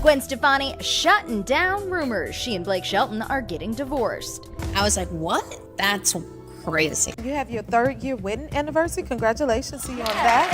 Gwen Stefani shutting down rumors she and Blake Shelton are getting divorced. I was like, what? That's crazy. You have your 3rd-year wedding anniversary. Congratulations to you on that.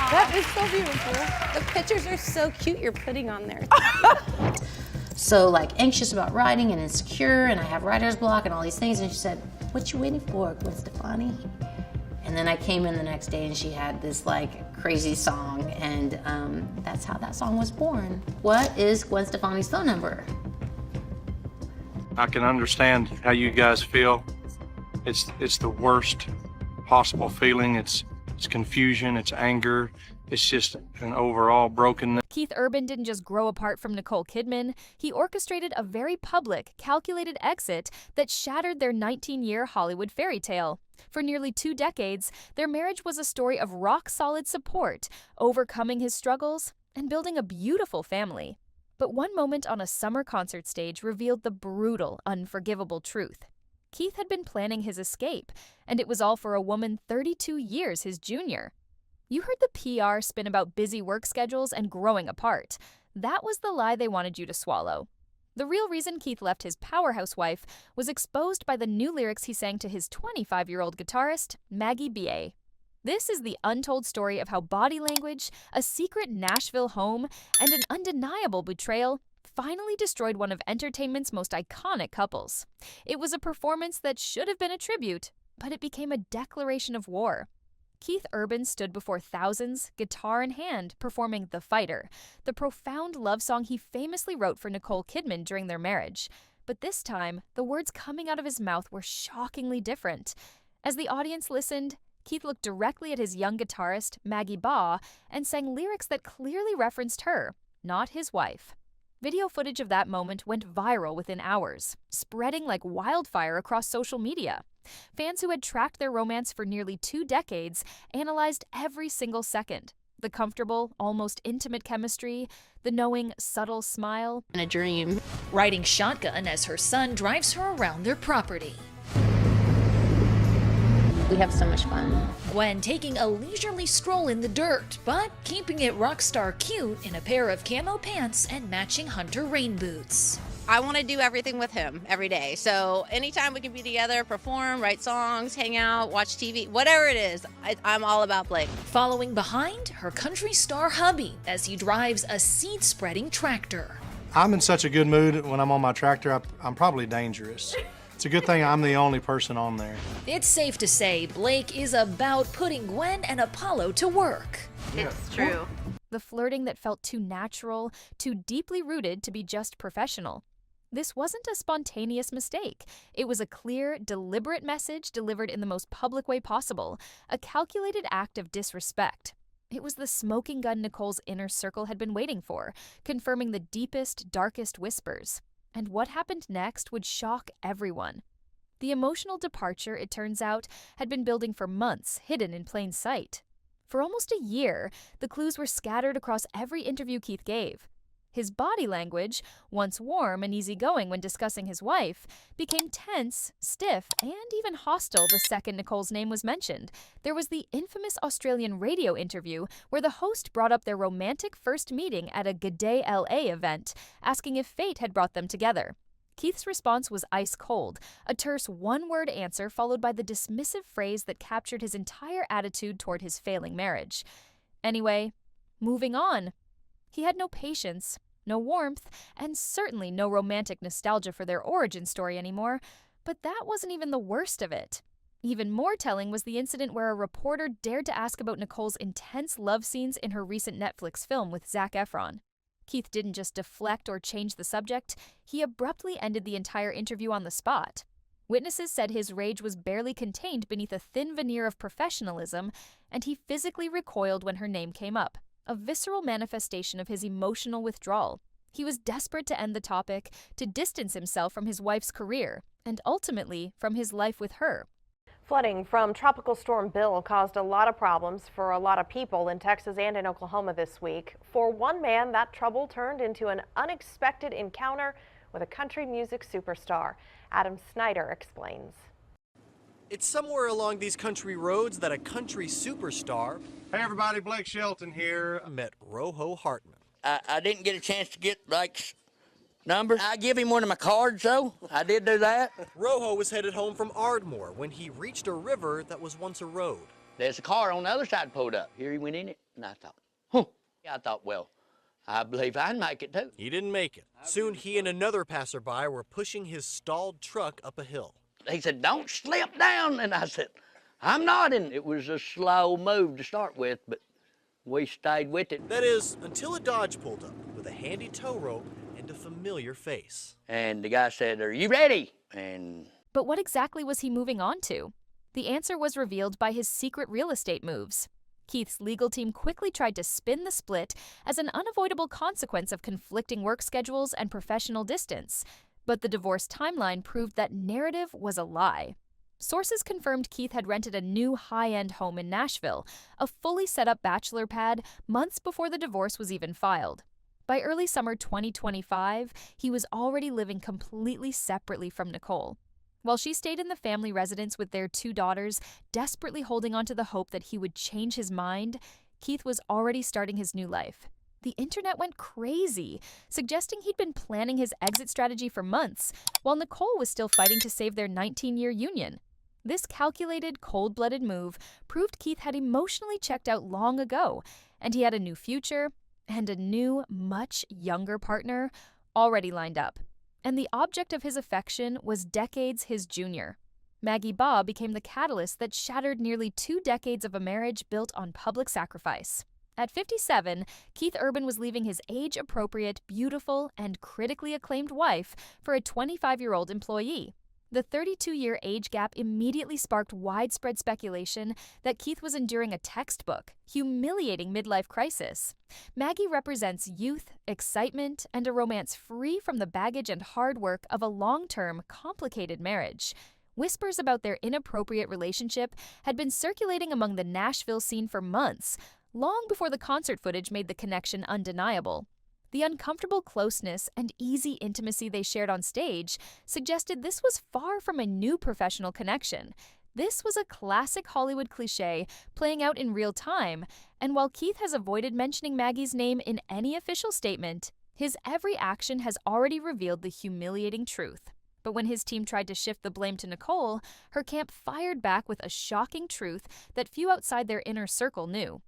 That is so beautiful. The pictures are so cute you're putting on there. So like anxious about writing and insecure, and I have writer's block and all these things. And she said, "What you waiting for, Gwen Stefani?" And then I came in the next day and she had this like crazy song, and that's how that song was born. What is Gwen Stefani's phone number? I can understand how you guys feel. It's the worst possible feeling. It's confusion, it's anger, it's just an overall brokenness. Keith Urban didn't just grow apart from Nicole Kidman, he orchestrated a very public, calculated exit that shattered their 19-year Hollywood fairy tale. For nearly 2 decades, their marriage was a story of rock-solid support, overcoming his struggles, and building a beautiful family. But one moment on a summer concert stage revealed the brutal, unforgivable truth. Keith had been planning his escape, and it was all for a woman 32 years his junior. You heard the PR spin about busy work schedules and growing apart. That was the lie they wanted you to swallow. The real reason Keith left his powerhouse wife was exposed by the new lyrics he sang to his 25-year-old guitarist, Maggie Ba. This is the untold story of how body language, a secret Nashville home, and an undeniable betrayal finally destroyed one of entertainment's most iconic couples. It was a performance that should have been a tribute, but it became a declaration of war. Keith Urban stood before thousands, guitar in hand, performing The Fighter, the profound love song he famously wrote for Nicole Kidman during their marriage. But this time, the words coming out of his mouth were shockingly different. As the audience listened, Keith looked directly at his young guitarist, Maggie Ba, and sang lyrics that clearly referenced her, not his wife. Video footage of that moment went viral within hours, spreading like wildfire across social media. Fans who had tracked their romance for nearly 2 decades analyzed every single second. The comfortable, almost intimate chemistry, the knowing, subtle smile. In a dream. Riding shotgun as her son drives her around their property. We have so much fun. Gwen taking a leisurely stroll in the dirt, but keeping it rock star cute in a pair of camo pants and matching hunter rain boots. I want to do everything with him every day. So anytime we can be together, perform, write songs, hang out, watch TV, whatever it is, I'm all about Blake. Following behind her country star hubby as he drives a seed-spreading tractor. I'm in such a good mood when I'm on my tractor, I'm probably dangerous. It's a good thing I'm the only person on there. It's safe to say Blake is about putting Gwen and Apollo to work. It's true. The flirting that felt too natural, too deeply rooted to be just professional. This wasn't a spontaneous mistake. It was a clear, deliberate message delivered in the most public way possible, a calculated act of disrespect. It was the smoking gun Nicole's inner circle had been waiting for, confirming the deepest, darkest whispers. And what happened next would shock everyone. The emotional departure, it turns out, had been building for months, hidden in plain sight. For almost a year, the clues were scattered across every interview Keith gave. His body language, once warm and easygoing when discussing his wife, became tense, stiff, and even hostile the second Nicole's name was mentioned. There was the infamous Australian radio interview where the host brought up their romantic first meeting at a G'day LA event, asking if fate had brought them together. Keith's response was ice cold, a terse one-word answer followed by the dismissive phrase that captured his entire attitude toward his failing marriage. Anyway, moving on. He had no patience, no warmth, and certainly no romantic nostalgia for their origin story anymore, but that wasn't even the worst of it. Even more telling was the incident where a reporter dared to ask about Nicole's intense love scenes in her recent Netflix film with Zac Efron. Keith didn't just deflect or change the subject, he abruptly ended the entire interview on the spot. Witnesses said his rage was barely contained beneath a thin veneer of professionalism, and he physically recoiled when her name came up, a visceral manifestation of his emotional withdrawal. He was desperate to end the topic, to distance himself from his wife's career, and ultimately from his life with her. Flooding from Tropical Storm Bill caused a lot of problems for a lot of people in Texas and in Oklahoma this week. For one man, that trouble turned into an unexpected encounter with a country music superstar. Adam Snyder explains. It's somewhere along these country roads that a country superstar, Hey everybody, Blake Shelton here, met Rojo Hartman. I didn't get a chance to get, like, numbers. I give him one of my cards, though. I did do that. Rojo was headed home from Ardmore when he reached a river that was once a road. There's a car on the other side pulled up. Here he went in it, and I thought, huh. I thought, well, I believe I'd make it, too. He didn't make it. Soon he and another passerby were pushing his stalled truck up a hill. He said, don't slip down. And I said, I'm not. And it was a slow move to start with, but we stayed with it. That is, until a Dodge pulled up with a handy tow rope and a familiar face. And the guy said, are you ready? And But what exactly was he moving on to? The answer was revealed by his secret real estate moves. Keith's legal team quickly tried to spin the split as an unavoidable consequence of conflicting work schedules and professional distance. But the divorce timeline proved that narrative was a lie. Sources confirmed Keith had rented a new high-end home in Nashville, a fully set-up bachelor pad, months before the divorce was even filed. By early summer 2025, he was already living completely separately from Nicole. While she stayed in the family residence with their 2 daughters, desperately holding on to the hope that he would change his mind, Keith was already starting his new life. The internet went crazy, suggesting he'd been planning his exit strategy for months, while Nicole was still fighting to save their 19-year union. This calculated, cold-blooded move proved Keith had emotionally checked out long ago, and he had a new future and a new, much younger partner already lined up. And the object of his affection was decades his junior. Maggie Ba became the catalyst that shattered nearly 2 decades of a marriage built on public sacrifice. At 57, Keith Urban was leaving his age-appropriate, beautiful, and critically acclaimed wife for a 25-year-old employee. The 32-year age gap immediately sparked widespread speculation that Keith was enduring a textbook, humiliating midlife crisis. Maggie represents youth, excitement, and a romance free from the baggage and hard work of a long-term, complicated marriage. Whispers about their inappropriate relationship had been circulating among the Nashville scene for months, long before the concert footage made the connection undeniable. The uncomfortable closeness and easy intimacy they shared on stage suggested this was far from a new professional connection. This was a classic Hollywood cliché playing out in real time, and while Keith has avoided mentioning Maggie's name in any official statement, his every action has already revealed the humiliating truth. But when his team tried to shift the blame to Nicole, her camp fired back with a shocking truth that few outside their inner circle knew.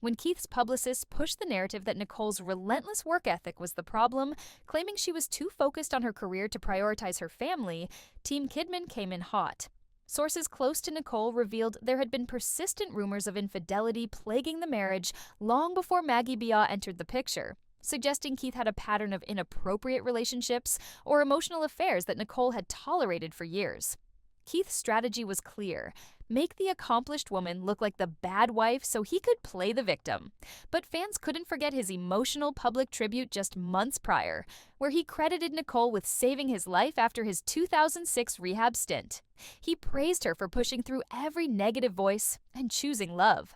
When Keith's publicists pushed the narrative that Nicole's relentless work ethic was the problem, claiming she was too focused on her career to prioritize her family, Team Kidman came in hot. Sources close to Nicole revealed there had been persistent rumors of infidelity plaguing the marriage long before Maggie Ba entered the picture, suggesting Keith had a pattern of inappropriate relationships or emotional affairs that Nicole had tolerated for years. Keith's strategy was clear: make the accomplished woman look like the bad wife so he could play the victim. But fans couldn't forget his emotional public tribute just months prior, where he credited Nicole with saving his life after his 2006 rehab stint. He praised her for pushing through every negative voice and choosing love.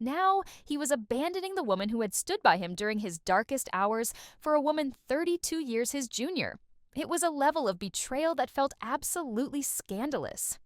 Now, he was abandoning the woman who had stood by him during his darkest hours for a woman 32 years his junior. It was a level of betrayal that felt absolutely scandalous.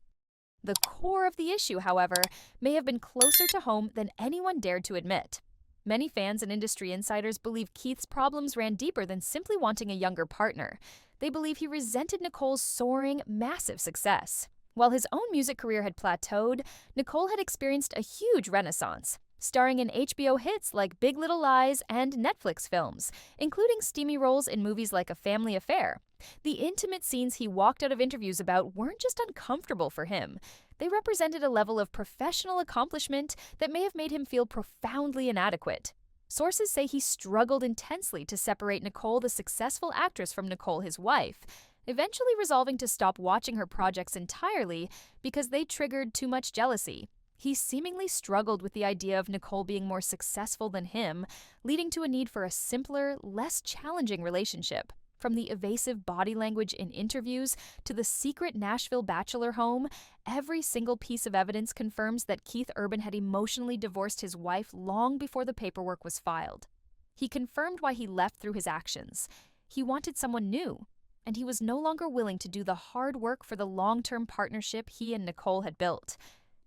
The core of the issue, however, may have been closer to home than anyone dared to admit. Many fans and industry insiders believe Keith's problems ran deeper than simply wanting a younger partner. They believe he resented Nicole's soaring, massive success. While his own music career had plateaued, Nicole had experienced a huge renaissance, starring in HBO hits like Big Little Lies and Netflix films, including steamy roles in movies like A Family Affair. The intimate scenes he walked out of interviews about weren't just uncomfortable for him. They represented a level of professional accomplishment that may have made him feel profoundly inadequate. Sources say he struggled intensely to separate Nicole, the successful actress, from Nicole, his wife, eventually resolving to stop watching her projects entirely because they triggered too much jealousy. He seemingly struggled with the idea of Nicole being more successful than him, leading to a need for a simpler, less challenging relationship. From the evasive body language in interviews to the secret Nashville bachelor home, every single piece of evidence confirms that Keith Urban had emotionally divorced his wife long before the paperwork was filed. He confirmed why he left through his actions. He wanted someone new, and he was no longer willing to do the hard work for the long-term partnership he and Nicole had built.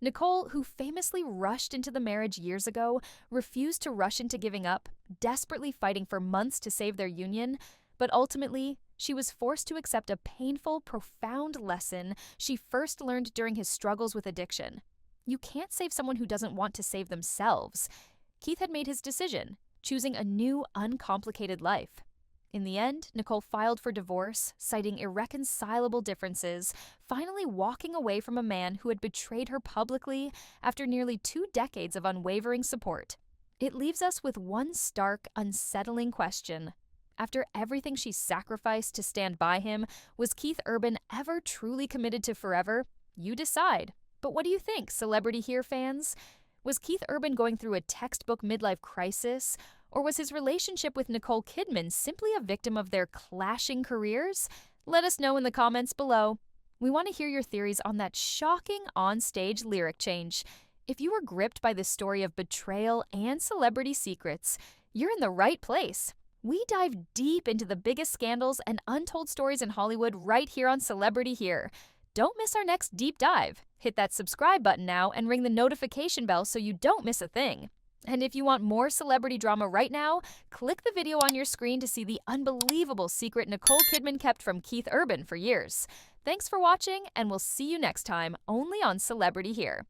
Nicole, who famously rushed into the marriage years ago, refused to rush into giving up, desperately fighting for months to save their union, but ultimately, she was forced to accept a painful, profound lesson she first learned during his struggles with addiction. You can't save someone who doesn't want to save themselves. Keith had made his decision, choosing a new, uncomplicated life. In the end, Nicole filed for divorce, citing irreconcilable differences, finally walking away from a man who had betrayed her publicly after nearly 2 decades of unwavering support. It leaves us with one stark, unsettling question. After everything she sacrificed to stand by him, was Keith Urban ever truly committed to forever? You decide. But what do you think, Celebrity Here fans? Was Keith Urban going through a textbook midlife crisis? Or was his relationship with Nicole Kidman simply a victim of their clashing careers? Let us know in the comments below. We want to hear your theories on that shocking on-stage lyric change. If you were gripped by this story of betrayal and celebrity secrets, you're in the right place. We dive deep into the biggest scandals and untold stories in Hollywood right here on Celebrity Here. Don't miss our next deep dive. Hit that subscribe button now and ring the notification bell so you don't miss a thing. And if you want more celebrity drama right now, click the video on your screen to see the unbelievable secret Nicole Kidman kept from Keith Urban for years. Thanks for watching, and we'll see you next time, only on Celebrity Here.